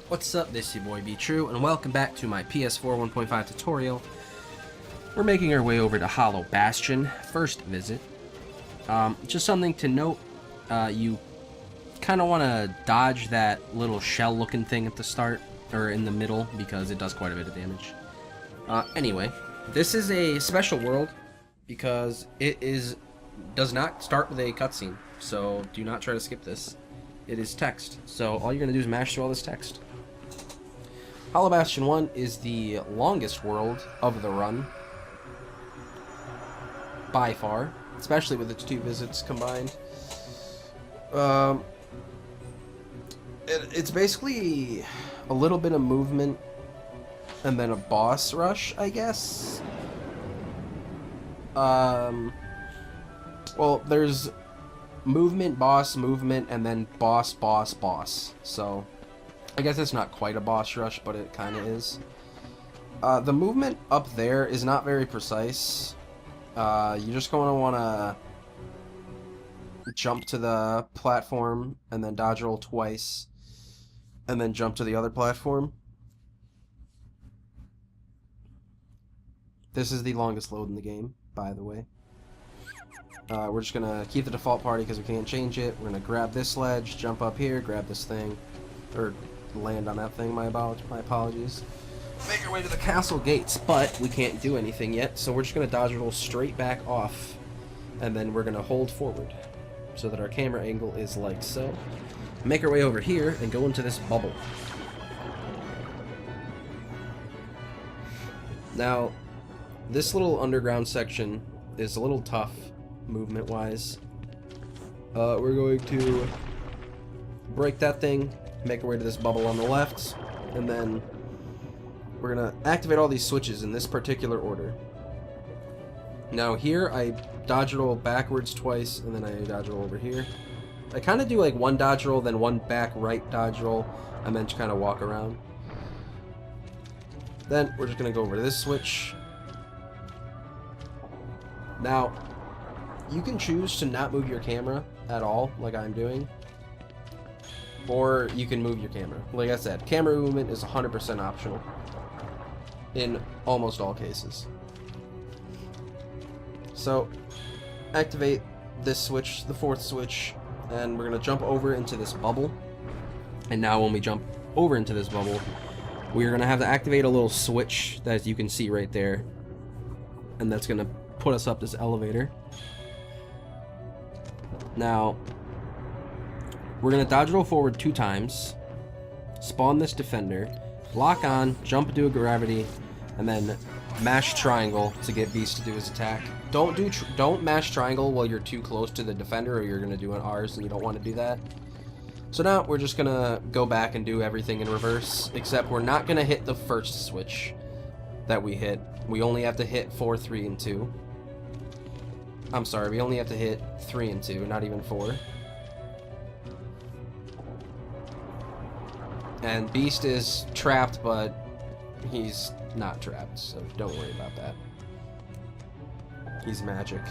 What's up, this is your boy Be True, and welcome back to my PS4 1.5 tutorial. We're making our way over to Hollow Bastion, first visit. Just something to note, you kind of want to dodge that little shell-looking thing at the start, or in the middle, because it does quite a bit of damage. Anyway, this is a special world, because it does not start with a cutscene, so do not try to skip this. It is text, so all you're going to do is mash through all this text. Hollow Bastion 1 is the longest world of the run, by far, especially with its two visits combined. It's basically a little bit of movement and then a boss rush, I guess. Well, there's movement, and then boss, boss. So I guess it's not quite a boss rush, but it kind of is. The movement up there is not very precise. You're just going to want to jump to the platform and then dodge roll twice, and then jump to the other platform. This is the longest load in the game, by the way. We're just going to keep the default party because we can't change it. We're going to grab this ledge, jump up here, grab this thing, or land on that thing, my apologies. Make our way to the castle gates, but we can't do anything yet, so we're just going to dodge roll straight back off, and then we're going to hold forward so that our camera angle is like so. Make our way over here and go into this bubble. Now, this little underground section is a little tough movement-wise. We're going to break that thing, make our way to this bubble on the left, and then we're going to activate all these switches in this particular order. Now here, I dodge roll backwards twice, and then I dodge roll over here. I kind of do like one dodge roll, then one back right dodge roll, and then just kind of walk around. Then we're just going to go over to this switch. Now, you can choose to not move your camera at all, like I'm doing. Or you can move your camera. Like I said, camera movement is 100% optional in almost all cases. So, activate this switch, the fourth switch, and we're going to jump over into this bubble. And now when we jump over into this bubble, we're going to have to activate a little switch that you can see right there. And that's going to put us up this elevator. Now, we're going to dodge roll forward 2 times, spawn this defender, lock on, jump into a gravity, and then mash triangle to get Beast to do his attack. Don't mash triangle while you're too close to the defender, or you're going to do an R's, and you don't want to do that. So now we're just going to go back and do everything in reverse, except we're not going to hit the first switch that we hit. We only have to hit 4, 3, and 2. I'm sorry, we only have to hit 3 and 2, not even 4. And Beast is trapped, but he's not trapped, so don't worry about that. He's magic.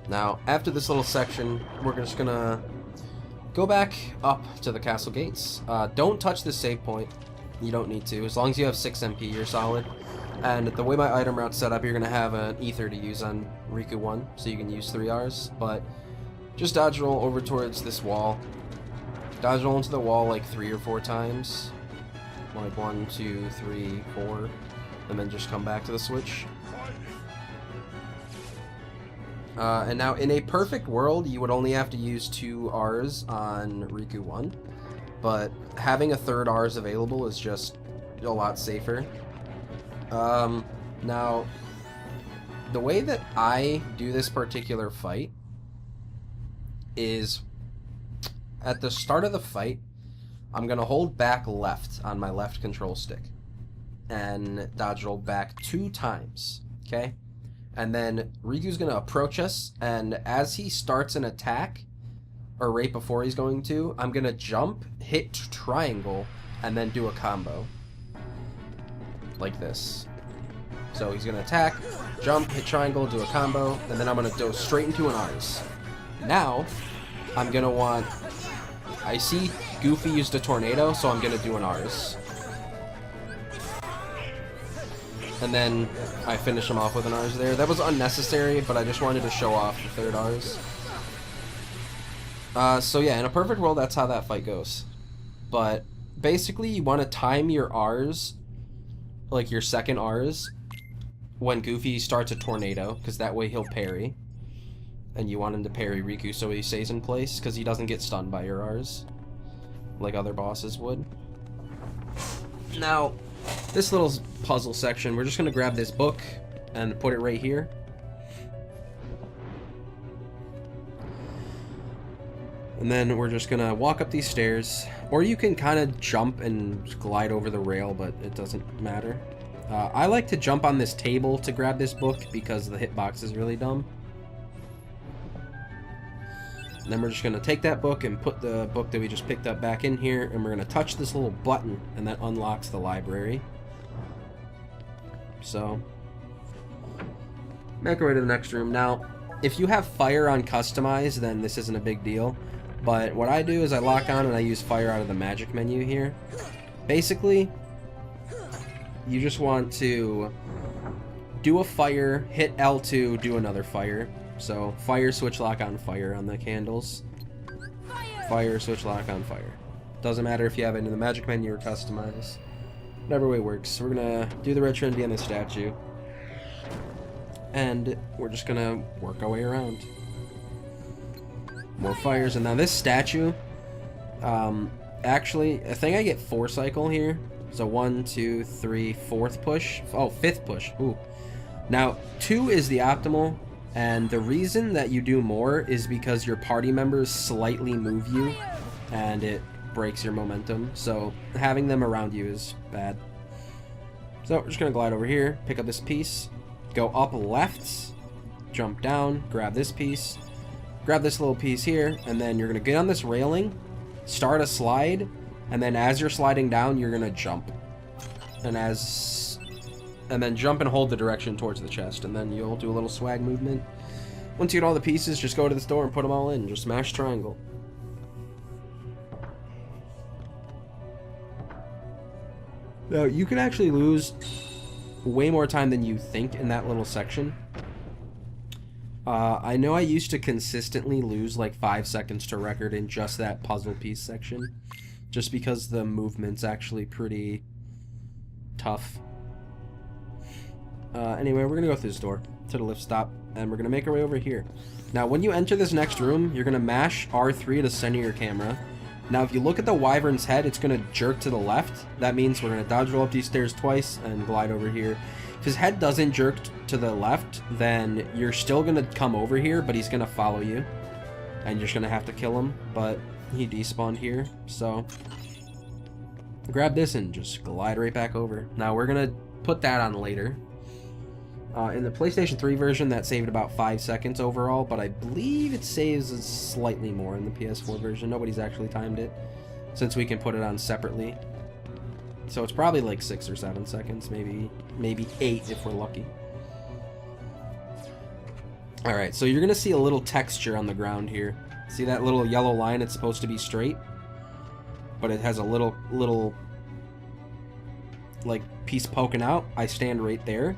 Now, after this little section, we're just gonna go back up to the castle gates. Don't touch this save point. You don't need to. As long as you have 6 MP, you're solid. And the way my item route's set up, you're going to have an ether to use on Riku 1, so you can use 3 Rs. But just dodge roll over towards this wall. Dodge roll into the wall like 3 or 4 times. Like 1, 2, 3, 4. And then just come back to the switch. And now, in a perfect world, you would only have to use 2 Rs on Riku 1. But having a 3rd Rs available is just a lot safer. Now, the way that I do this particular fight is, at the start of the fight, I'm going to hold back left on my left control stick and dodge roll back 2 times, okay? And then Riku's going to approach us, and as he starts an attack, or right before he's going to, I'm going to jump, hit triangle, and then do a combo. Like this. So he's going to attack, jump, hit triangle, do a combo, and then I'm going to go straight into an R's. Now, I'm gonna want... I see Goofy used a tornado, so I'm gonna do an R's. And then I finish him off with an R's there. That was unnecessary, but I just wanted to show off the third R's. So yeah, in a perfect world, that's how that fight goes. But basically, you want to time your R's, like your second R's, when Goofy starts a tornado, because that way he'll parry. And you want him to parry Riku so he stays in place, because he doesn't get stunned by your R's, like other bosses would. Now, this little puzzle section, we're just going to grab this book and put it right here. And then we're just going to walk up these stairs. Or you can kind of jump and glide over the rail, but it doesn't matter. I like to jump on this table to grab this book because the hitbox is really dumb. And then we're just going to take that book and put the book that we just picked up back in here, and we're going to touch this little button, and that unlocks the library. So, make our way to the next room. Now, if you have fire on customize, then this isn't a big deal. But what I do is I lock on and I use fire out of the magic menu here. Basically, you just want to do a fire, hit L2, do another fire. So, fire, switch, lock on fire on the candles. Fire, switch, lock on fire. Doesn't matter if you have it in the magic menu or customize. Whatever way works. We're gonna do the red trinity on the statue. And we're just gonna work our way around. More fires. And now this statue, actually, I think I get 4 cycle here. So 1, 2, 3, 4th push. Oh, 5th push. Ooh. Now, 2 is the optimal. And the reason that you do more is because your party members slightly move you, and it breaks your momentum. So having them around you is bad. So we're just going to glide over here, pick up this piece, go up left, jump down, grab this piece, grab this little piece here, and then you're going to get on this railing, start a slide, and then as you're sliding down, you're going to jump. And then jump and hold the direction towards the chest, and then you'll do a little swag movement. Once you get all the pieces, just go to this door and put them all in. Just smash triangle. Now, you can actually lose way more time than you think in that little section. I know I used to consistently lose like 5 seconds to record in just that puzzle piece section, just because the movement's actually pretty tough. Anyway, we're gonna go through this door to the lift stop, and we're gonna make our way over here. Now, when you enter this next room, you're gonna mash R3 to center your camera. Now, if you look at the wyvern's head, it's gonna jerk to the left. That means we're gonna dodge roll up these stairs twice and glide over here. If his head doesn't jerk to the left, then you're still gonna come over here, but he's gonna follow you, and you're just gonna have to kill him. But he despawned here, so grab this and just glide right back over. Now, we're gonna put that on later. In the PlayStation 3 version, that saved about 5 seconds overall, but I believe it saves slightly more in the PS4 version. Nobody's actually timed it, since we can put it on separately. So it's probably like 6 or 7 seconds, maybe 8 if we're lucky. Alright, so you're going to see a little texture on the ground here. See that little yellow line? It's supposed to be straight, but it has a little like piece poking out. I stand right there,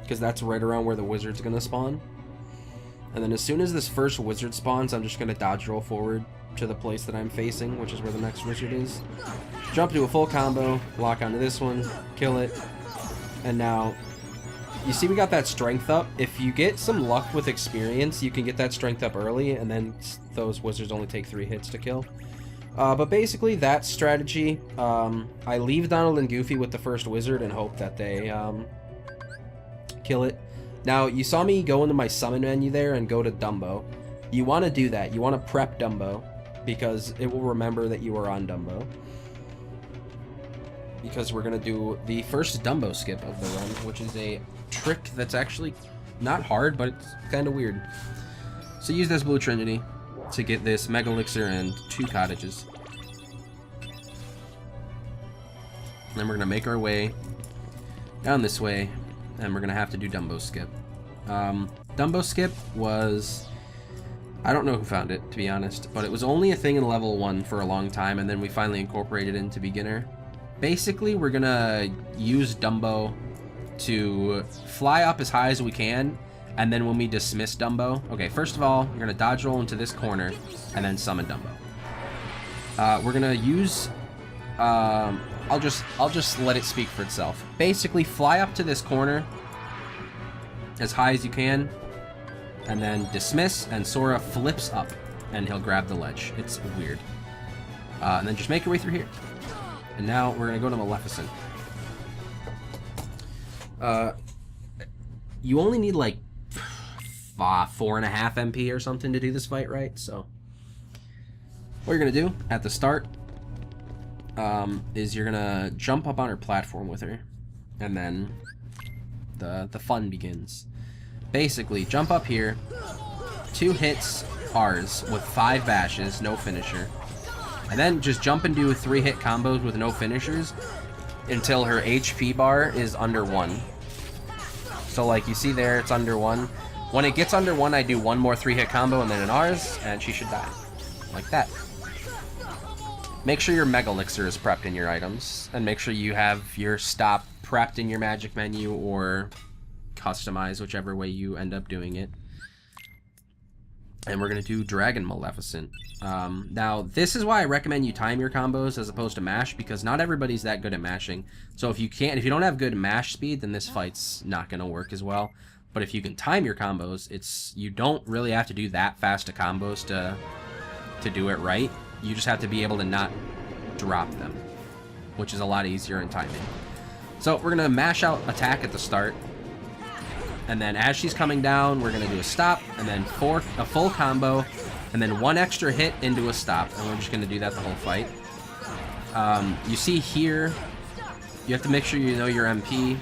because that's right around where the wizard's gonna spawn. And then as soon as this first wizard spawns, I'm just gonna dodge roll forward to the place that I'm facing, which is where the next wizard is. Jump to a full combo, lock onto this one, kill it. And now, you see we got that strength up. If you get some luck with experience, you can get that strength up early, and then those wizards only take 3 hits to kill. But basically, that strategy, I leave Donald and Goofy with the first wizard and hope that they kill it. Now, you saw me go into my summon menu there and go to Dumbo. You want to do that. You want to prep Dumbo, because it will remember that you are on Dumbo. Because we're going to do the first Dumbo skip of the run, which is a trick that's actually not hard, but it's kind of weird. So use this blue trinity to get this Mega Elixir and 2 cottages. And then we're going to make our way down this way, and we're going to have to do Dumbo skip. Dumbo skip was I don't know who found it, to be honest, but it was only a thing in level 1 for a long time, and then we finally incorporated it into beginner. Basically, we're gonna use Dumbo to fly up as high as we can, and then when we dismiss Dumbo... Okay, first of all, you're gonna dodge roll into this corner, and then summon Dumbo. We're gonna use... I'll just let it speak for itself. Basically, fly up to this corner as high as you can, and then dismiss, and Sora flips up, and he'll grab the ledge. It's weird. And then just make your way through here. And now we're gonna go to Maleficent. You only need like 4.5 MP or something to do this fight, right? So what you're gonna do at the start is you're gonna jump up on her platform with her, and then the fun begins. Basically, jump up here, 2 hits R's with 5 bashes, no finisher, and then just jump and do 3-hit combos with no finishers until her HP bar is under 1. So like you see there, it's under 1. When it gets under 1, I do 1 more 3-hit combo and then an R's, and she should die. Like that. Make sure your Mega Elixir is prepped in your items, and make sure you have your stop prepped in your magic menu or customize, whichever way you end up doing it. And we're going to do Dragon Maleficent. Now, this is why I recommend you time your combos as opposed to mash, because not everybody's that good at mashing. So if you don't have good mash speed, then this fight's not going to work as well. But if you can time your combos, you don't really have to do that fast of combos to do it right. You just have to be able to not drop them, which is a lot easier in timing. So we're going to mash out attack at the start. And then as she's coming down, we're going to do a stop, and then a full combo, and then 1 extra hit into a stop. And we're just going to do that the whole fight. You see here, you have to make sure you know your MP.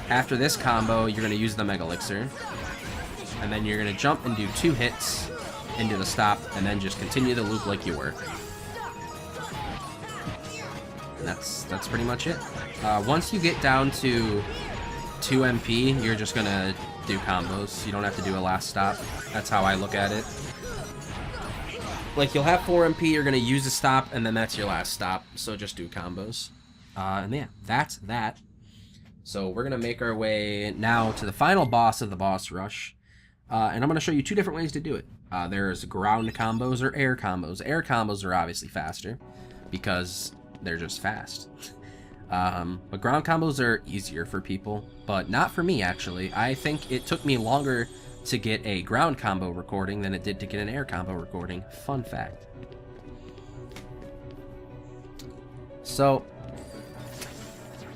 After this combo, you're going to use the Mega Elixir. And then you're going to jump and do 2 hits into the stop, and then just continue the loop like you were. And that's pretty much it. Once you get down to 2 MP, you're just gonna do combos. You don't have to do a last stop. That's how I look at it. Like, you'll have 4 MP, you're gonna use a stop, and then that's your last stop. So just do combos. And yeah, that's that. So we're gonna make our way now to the final boss of the boss rush. And I'm gonna show you 2 different ways to do it. There's ground combos or air combos. Air combos are obviously faster because they're just fast. But ground combos are easier for people, but not for me, actually. I think it took me longer to get a ground combo recording than it did to get an air combo recording. Fun fact. So,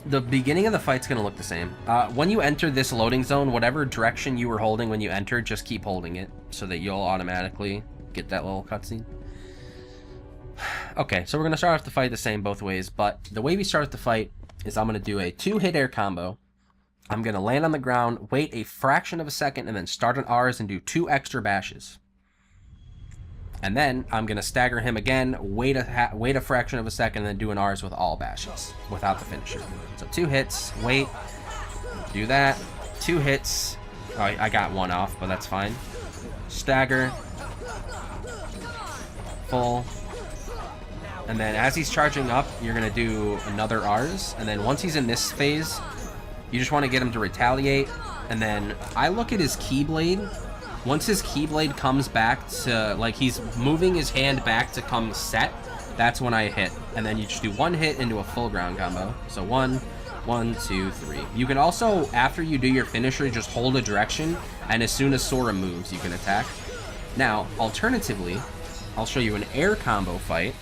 the beginning of the fight's going to look the same. When you enter this loading zone, whatever direction you were holding when you entered, just keep holding it so that you'll automatically get that little cutscene. Okay, so we're going to start off the fight the same both ways, but the way we start the fight is I'm going to do a 2-hit air combo. I'm going to land on the ground, wait a fraction of a second, and then start an R's and do 2 extra bashes. And then I'm going to stagger him again, wait a fraction of a second, and then do an R's with all bashes, without the finisher. So 2 hits, wait, do that, 2 hits. Oh, I got 1 off, but that's fine. Stagger, full. And then as he's charging up, you're going to do another R's. And then once he's in this phase, you just want to get him to retaliate. And then I look at his Keyblade. Once his Keyblade comes back to, like, he's moving his hand back to come set, that's when I hit. And then you just do 1 hit into a full ground combo. So 1, 1, 2, 3. You can also, after you do your finisher, just hold a direction. And as soon as Sora moves, you can attack. Now, alternatively, I'll show you an air combo fight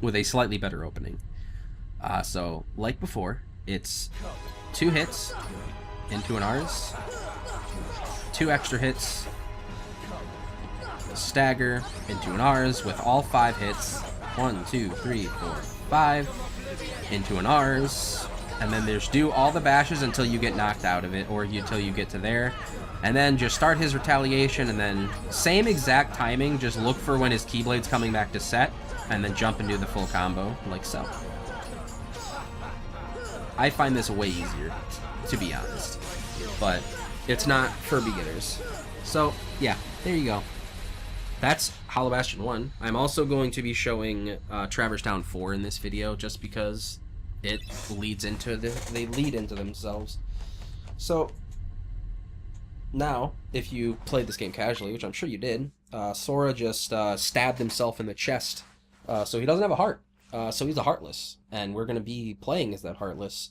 with a slightly better opening. So, like before, it's 2 hits into an R's, 2 extra hits, stagger into an R's with all 5 hits, 1, 2, 3, 4, 5, into an R's, and then there's do all the bashes until you get knocked out of it, or until you get to there, and then just start his retaliation, and then same exact timing, just look for when his Keyblade's coming back to set, and then jump and do the full combo, like so. I find this way easier, to be honest, but it's not for beginners. So, yeah, there you go. That's Hollow Bastion 1. I'm also going to be showing Traverse Town 4 in this video, just because it leads into they lead into themselves. So now, if you played this game casually, which I'm sure you did, Sora just stabbed himself in the chest, so he doesn't have a heart. So he's a Heartless, and we're going to be playing as that Heartless.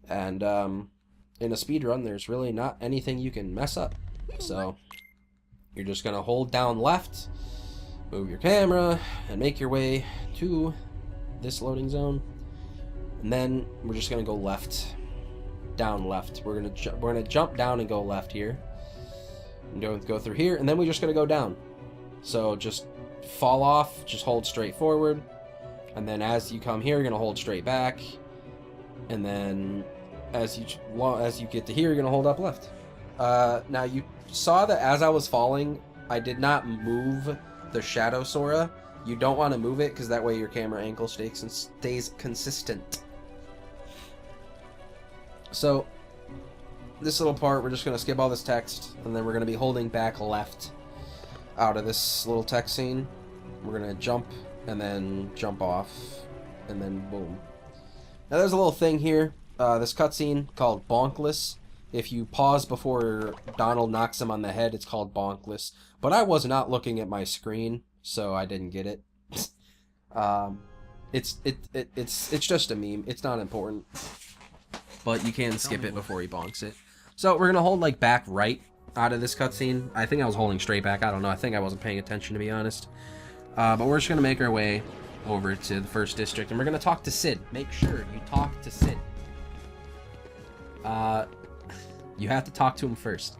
And in a speedrun, there's really not anything you can mess up. So you're just going to hold down left, move your camera, and make your way to this loading zone. And then we're just going to go left, down left. We're gonna jump down and go left here. And go through here, and then we're just going to go down. So just fall off, just hold straight forward. And then as you come here, you're going to hold straight back. And then as you get to here, you're going to hold up left. Now you saw that as I was falling, I did not move the Shadow Sora. You don't want to move it, because that way your camera angle stays consistent. So this little part, we're just going to skip all this text, and then we're going to be holding back left out of this little text scene. We're going to jump and then jump off, and then boom. Now there's a little thing here, this cutscene called Bonkless. If you pause before Donald knocks him on the head, it's called Bonkless. But I was not looking at my screen, so I didn't get it. It's just a meme. It's not important. But you can skip it before he bonks it. So we're gonna hold like back right out of this cutscene. I think I was holding straight back. I don't know. I think I wasn't paying attention, to be honest. But we're just gonna make our way over to the first district, and we're gonna talk to Sid. Make sure you talk to Sid. You have to talk to him first.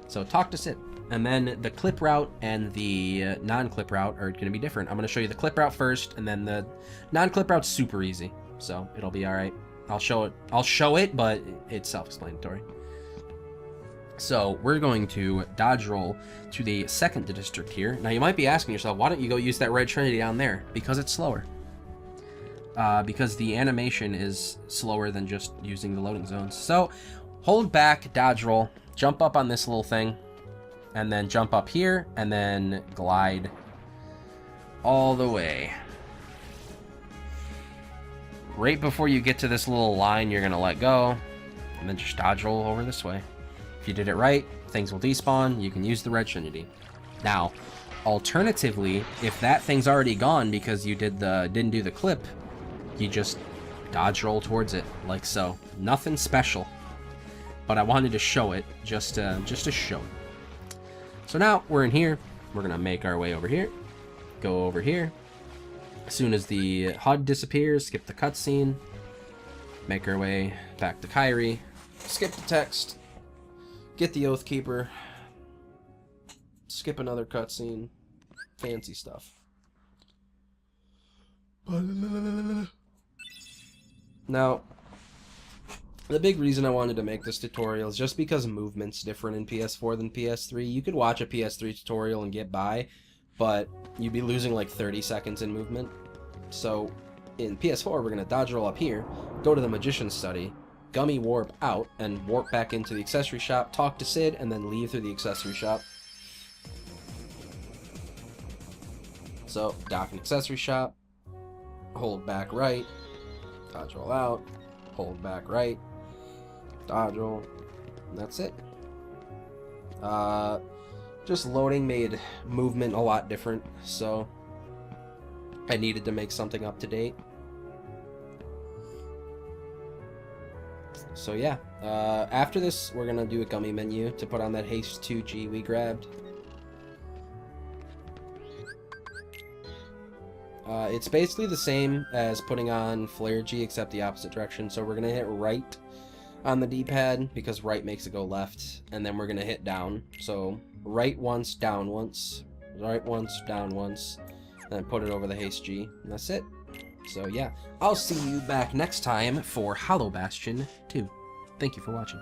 So talk to Sid. And then the clip route and the non-clip route are going to be different. I'm going to show you the clip route first, and then the non-clip route's super easy. So it'll be alright. I'll show it, but it's self-explanatory. So we're going to dodge roll to the second district here. Now you might be asking yourself, why don't you go use that red trinity down there? Because it's slower. Because the animation is slower than just using the loading zones. So hold back, dodge roll, jump up on this little thing, and then jump up here, and then glide all the way. Right before you get to this little line, you're going to let go, and then just dodge roll over this way. If you did it right, things will despawn, you can use the red trinity. Now, alternatively, if that thing's already gone because you didn't do the clip, you just dodge roll towards it, like so. Nothing special. But I wanted to show it, just to show it. So now we're in here. We're gonna make our way over here. Go over here. As soon as the HUD disappears, skip the cutscene. Make our way back to Kyrie. Skip the text. Get the Oathkeeper. Skip another cutscene. Fancy stuff. Now, the big reason I wanted to make this tutorial is just because movement's different in PS4 than PS3. You could watch a PS3 tutorial and get by, but you'd be losing like 30 seconds in movement. So in PS4, we're going to dodge roll up here, go to the Magician's Study, gummy warp out, and warp back into the accessory shop, talk to Sid, and then leave through the accessory shop. So, dock and accessory shop, hold back right, dodge roll out, hold back right, dodge roll, and that's it. Just loading made movement a lot different, so I needed to make something up to date. So yeah, after this we're gonna do a gummy menu to put on that haste 2G we grabbed. It's basically the same as putting on Flare G, except the opposite direction. So we're going to hit right on the D-pad, because right makes it go left, and then we're going to hit down. So right once, down once, right once, down once, and then put it over the haste G, and that's it. So yeah, I'll see you back next time for Hollow Bastion 2. Thank you for watching.